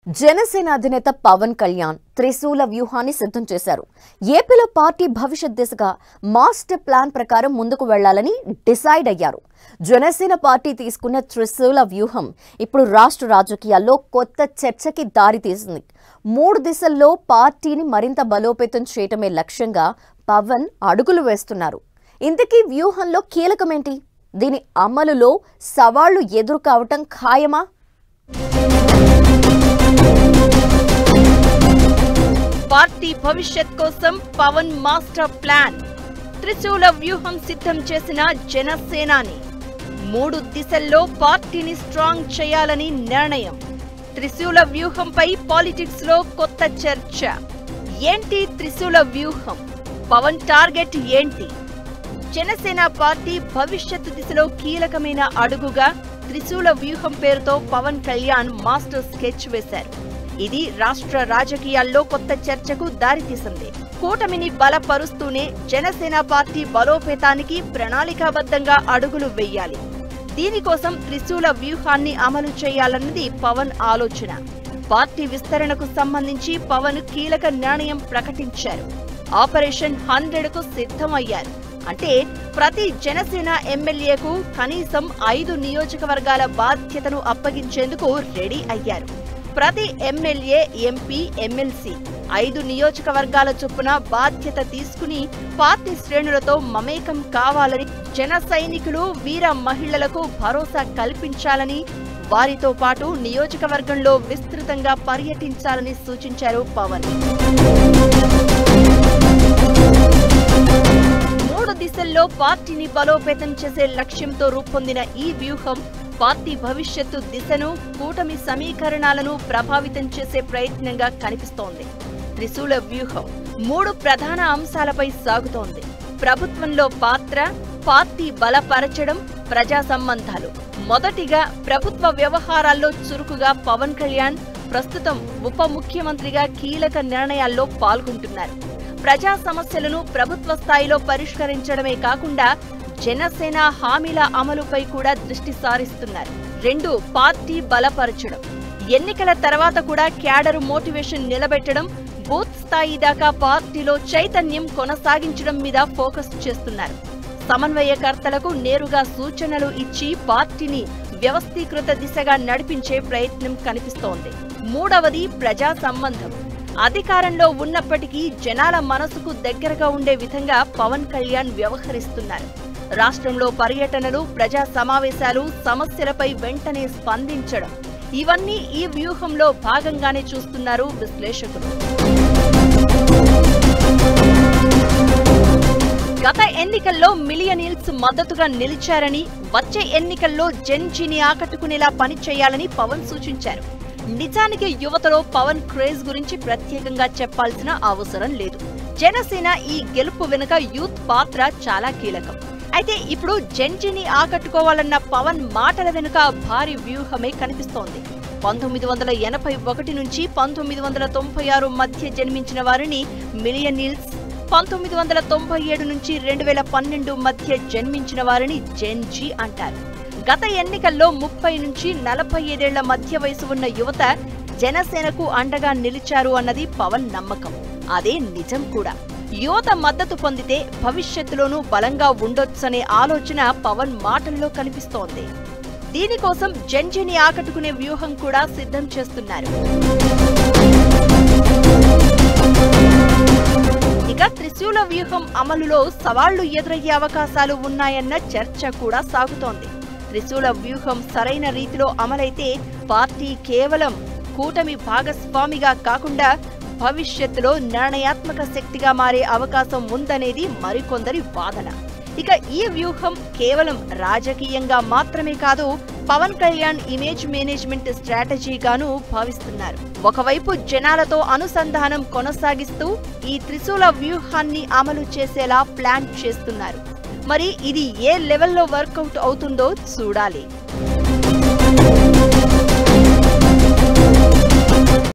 జనసేన అధినేత పవన్ కళ్యాణ్ త్రిశూల వ్యూహాన్ని సిద్ధం చేశారు. ఏపీలో పార్టీ భవిష్యత్ దిశగా మాస్టర్ ప్లాన్ ప్రకారం ముందుకు వెళ్లాలని డిసైడ్ అయ్యారు. జనసేన పార్టీ తీసుకున్న త్రిశూల వ్యూహం ఇప్పుడు రాష్ట్ర రాజకీయాల్లో కొత్త చర్చకి దారితీసింది. 3 దిశల్లో పార్టీని మరింత బలోపేతం చేయటమే లక్ష్యంగా పవన్ అడుగులు వేస్తున్నారు. ఇంతకీ వ్యూహంలో కీలకమేంటి? దీని అమలులో సవాళ్లు ఎదురు కావటం ఖాయమా? పార్టీ భవిష్యత్ కోసం పవన్ మాస్టర్ ప్లాన్. త్రిశూల వ్యూహం సిద్ధం చేసిన జనసేనాని 3 దిశల్లో పార్టీని స్ట్రాంగ్ చేయాలని నిర్ణయం. త్రిశూల వ్యూహంపై పాలిటిక్స్ లో కొత్త చర్చ. ఏంటి త్రిశూల వ్యూహం? పవన్ టార్గెట్ ఏంటి? జనసేన పార్టీ భవిష్యత్తు దిశలో కీలకమైన అడుగుగా త్రిశూల వ్యూహం పేరుతో పవన్ కళ్యాణ్ మాస్టర్ స్కెచ్ వేశారు. ఇది రాష్ట్ర రాజకీయాల్లో కొత్త చర్చకు దారితీసింది. కూటమిని బలపరుస్తూనే జనసేన పార్టీ బలోపేతానికి ప్రణాళికాబద్ధంగా అడుగులు వేయాలి. దీనికోసం త్రిశూల వ్యూహాన్ని అమలు చేయాలన్నది పవన్ ఆలోచన. పార్టీ విస్తరణకు సంబంధించి పవన్ కీలక నిర్ణయం ప్రకటించారు. ఆపరేషన్ 100కు సిద్ధమయ్యారు. అంటే ప్రతి జనసేన ఎమ్మెల్యేకు కనీసం 5 నియోజకవర్గాల బాధ్యతను అప్పగించేందుకు రెడీ అయ్యారు. ప్రతి ఎమ్మెల్యే, ఎంపీ, ఎమ్మెల్సీ 5 నియోజకవర్గాల చొప్పున బాధ్యత తీసుకుని పార్టీ శ్రేణులతో మమేకం కావాలని, జన సైనికులు, వీర మహిళలకు భరోసా కల్పించాలని, వారితో పాటు నియోజకవర్గంలో విస్తృతంగా పర్యటించాలని సూచించారు పవన్. 3 దిశల్లో పార్టీని బలోపేతం చేసే లక్ష్యంతో రూపొందిన ఈ వ్యూహం పార్టీ భవిష్యత్తు దిశను, కూటమి సమీకరణాలను ప్రభావితం చేసే ప్రయత్నంగా కనిపిస్తోంది. త్రిశూల వ్యూహం 3 ప్రధాన అంశాలపై సాగుతోంది. ప్రభుత్వంలో పాత్ర, పార్టీ బలపరచడం, ప్రజా సంబంధాలు. మొదటిగా ప్రభుత్వ వ్యవహారాల్లో చురుకుగా పవన్ కళ్యాణ్ ప్రస్తుతం ఉప ముఖ్యమంత్రిగా కీలక నిర్ణయాల్లో పాల్గొంటున్నారు. ప్రజా సమస్యలను ప్రభుత్వ స్థాయిలో పరిష్కరించడమే కాకుండా జనసేన హామీల అమలుపై కూడా దృష్టి సారిస్తున్నారు. 2 పార్టీ బలపరచడం. ఎన్నికల తర్వాత కూడా క్యాడర్ మోటివేషన్ నిలబెట్టడం, బూత్ స్థాయి దాకా పార్టీలో చైతన్యం కొనసాగించడం మీద ఫోకస్ చేస్తున్నారు. సమన్వయకర్తలకు నేరుగా సూచనలు ఇచ్చి పార్టీని వ్యవస్థీకృత దిశగా నడిపించే ప్రయత్నం కనిపిస్తోంది. 3వది ప్రజా సంబంధం. అధికారంలో ఉన్నప్పటికీ జనాల మనసుకు దగ్గరగా ఉండే విధంగా పవన్ కళ్యాణ్ వ్యవహరిస్తున్నారు. రాష్ట్రంలో పర్యటనలు, ప్రజా సమావేశాలు, సమస్యలపై వెంటనే స్పందించడం, ఇవన్నీ ఈ వ్యూహంలో భాగంగానే చూస్తున్నారు విశ్లేషకులు. గత ఎన్నికల్లో మిలియనీర్స్ మద్దతుగా నిలిచారని, వచ్చే ఎన్నికల్లో జెన్జీని ఆకట్టుకునేలా పనిచేయాలని పవన్ సూచించారు. నిజానికి యువతలో పవన్ క్రేజ్ గురించి ప్రత్యేకంగా చెప్పాల్సిన అవసరం లేదు. జనసేన ఈ గెలుపు వెనుక యూత్ పాత్ర చాలా కీలకం. అయితే ఇప్పుడు జెన్జీని ఆకట్టుకోవాలన్న పవన్ మాటల వెనుక భారీ వ్యూహమే కనిపిస్తోంది. 1981 నుంచి 1996 మధ్య జన్మించిన వారిని మిలియనీర్స్, 1997 నుంచి 2012 మధ్య జన్మించిన వారిని జెన్జీ అంటారు. గత ఎన్నికల్లో 30 నుంచి 45 ఏళ్ల మధ్య వయసు ఉన్న యువత జనసేనకు అండగా నిలిచారు అన్నది పవన్ నమ్మకం. అదే నిజం కూడా. యువత మద్దతు పొందితే భవిష్యత్తులోనూ బలంగా ఉండొచ్చనే ఆలోచన పవన్ మాటల్లో కనిపిస్తోంది. దీనికోసం జెన్జీని ఆకట్టుకునే వ్యూహం కూడా సిద్ధం చేస్తున్నారు. ఇక త్రిశూల వ్యూహం అమలులో సవాళ్లు ఎదురయ్యే అవకాశాలు ఉన్నాయన్న చర్చ కూడా సాగుతోంది. త్రిశూల వ్యూహం సరైన రీతిలో అమలైతే పార్టీ కేవలం కూటమి భాగస్వామిగా కాకుండా భవిష్యత్తులో నిర్ణయాత్మక శక్తిగా మారే అవకాశం ఉందనేది మరికొందరి వాదన. ఇక ఈ వ్యూహం కేవలం రాజకీయంగా మాత్రమే కాదు, పవన్ కళ్యాణ్ ఇమేజ్ మేనేజ్మెంట్ స్ట్రాటజీగాను భావిస్తున్నారు. ఒకవైపు జనాలతో అనుసంధానం కొనసాగిస్తూ ఈ త్రిశూల వ్యూహాన్ని అమలు చేసేలా ప్లాన్ చేస్తున్నారు. మరి ఇది ఏ లెవెల్లో వర్కౌట్ అవుతుందో చూడాలి.